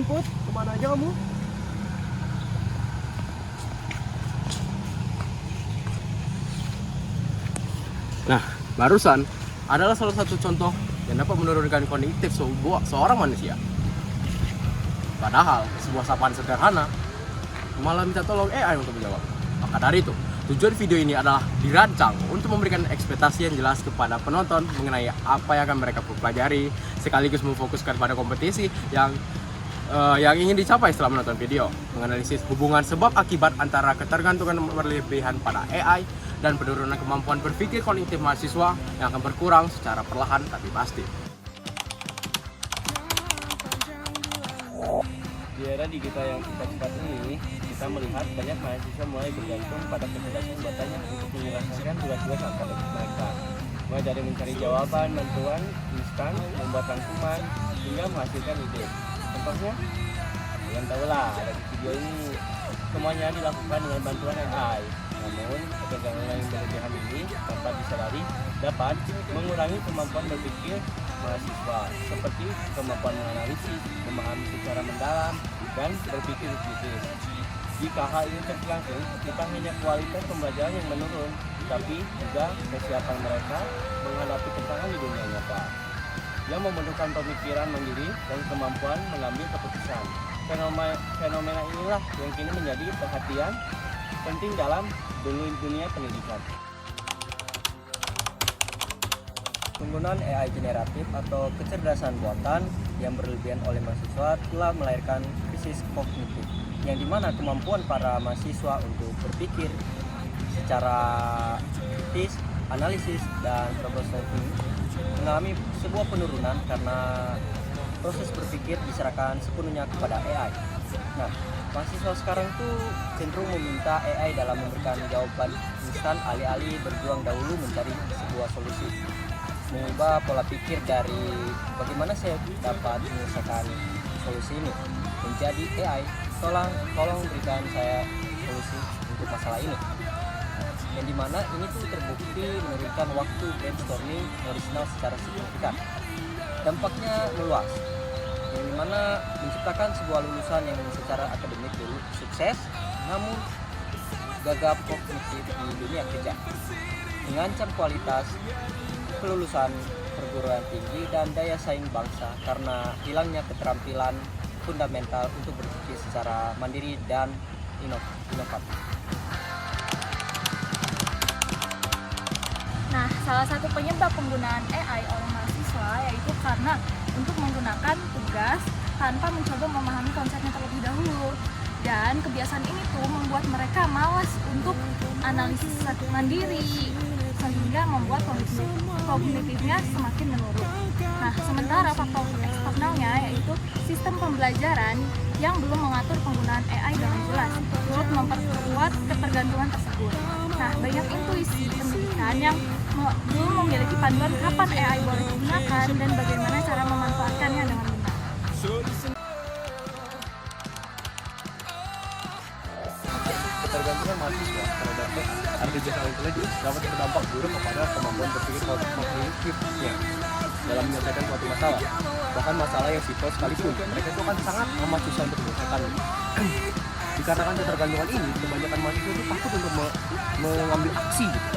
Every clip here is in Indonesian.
jemput? Kemana aja kamu? Nah, barusan adalah salah satu contoh yang dapat menurunkan kognitif seorang manusia. Padahal sebuah sapaan sederhana malah minta tolong AI untuk menjawab. Maka dari itu, tujuan video ini adalah dirancang untuk memberikan ekspektasi yang jelas kepada penonton mengenai apa yang akan mereka pelajari, sekaligus memfokuskan pada kompetisi yang ingin dicapai setelah menonton video, menganalisis hubungan sebab akibat antara ketergantungan berlebihan pada AI dan penurunan kemampuan berpikir kognitif mahasiswa yang akan berkurang secara perlahan tapi pasti. Di era digital yang cepat ini, kita melihat banyak mahasiswa mulai bergantung pada kecerdasan buatannya untuk menyelesaikan tugas-tugas akademik mereka. Mulai dari mencari jawaban, bantuan instan, membuat rangkuman, hingga menghasilkan ide. Contohnya, kalian tahulah ada di video ini. Semuanya dilakukan dengan bantuan AI. Namun, ketergantungan yang berlebihan ini tanpa disadari dapat mengurangi kemampuan berpikir mahasiswa, seperti kemampuan menganalisis, memahami secara mendalam, dan berpikir kritis. Jika hal ini terlangsung, bukan hanya kualitas pembelajaran yang menurun, tapi juga kesiapan mereka menghadapi tantangan di dunia nyata yang membutuhkan pemikiran mandiri dan kemampuan mengambil keputusan. Fenomena inilah yang kini menjadi perhatian penting dalam dunia pendidikan. Penggunaan AI generatif atau kecerdasan buatan yang berlebihan oleh mahasiswa telah melahirkan krisis kognitif, yang dimana kemampuan para mahasiswa untuk berpikir secara kritis, analisis, dan problem solving mengalami sebuah penurunan karena proses berpikir diserahkan sepenuhnya kepada AI. Nah, mahasiswa sekarang tuh cenderung meminta AI dalam memberikan jawaban instan alih-alih berjuang dahulu mencari sebuah solusi. Mengubah pola pikir dari bagaimana saya dapat menyelesaikan solusi ini menjadi AI, tolong berikan saya solusi untuk masalah ini. Yang dimana ini tuh terbukti menurunkan waktu brainstorming original secara signifikan. Dampaknya meluas, yang dimana menciptakan sebuah lulusan yang secara akademik dulu sukses, namun gagap kognitif di dunia kerja, mengancam kualitas kelulusan perguruan tinggi dan daya saing bangsa karena hilangnya keterampilan fundamental untuk berpikir secara mandiri dan inovatif. Nah, salah satu penyebab penggunaan AI oleh mahasiswa yaitu karena untuk menggunakan tugas tanpa mencoba memahami konsepnya terlebih dahulu. Dan kebiasaan ini tuh membuat mereka malas untuk analisis mandiri, sehingga membuat kognitifnya semakin menurun. Nah, sementara faktor eksternalnya yaitu sistem pembelajaran yang belum mengatur penggunaan AI dengan jelas, turut memperkuat ketergantungan tersebut. Nah, banyak intuisi pendidikan yang belum memiliki panduan kapan AI boleh digunakan dan bagaimana cara memanfaatkannya dengan benar. Ketergantungan mahasiswa terhadap artificial intelligence dapat berdampak buruk kepada kemampuan berpikir kognitifnya dalam menyelesaikan suatu masalah, bahkan masalah yang simpel sekalipun. Mereka itu akan sangat amat susah untuk menyelesaikannya. Dikarenakan ketergantungan ini, kebanyakan mahasiswa itu takut untuk mengambil aksi gitu.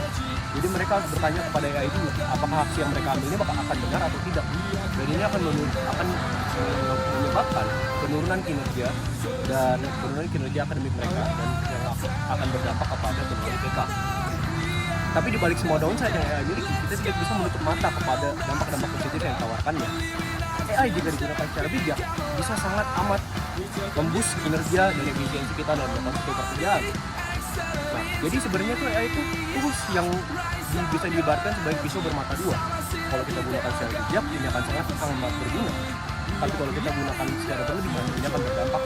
Jadi mereka bertanya kepada AI dulu, apakah aksi yang mereka ambil ini akan benar atau tidak. Dan ini akan menyebabkan penurunan kinerja akademik mereka, dan yang akan berdampak kepada penurunan IPK. Tapi di balik semua downside yang AI miliki, kita tidak bisa menutup mata kepada dampak-dampak positif yang ditawarkannya. AI jika digunakan secara bijak bisa sangat amat memboost kinerja dan efisiensi kita dalam melakukan suatu pekerjaan. Nah, jadi sebenarnya tuh AI itu tools yang bisa diibaratkan sebagai pisau bermata dua. Kalau kita gunakan secara bijak, ini akan sangat berguna. Tapi kalau kita gunakan secara berlebihan, ini akan berdampak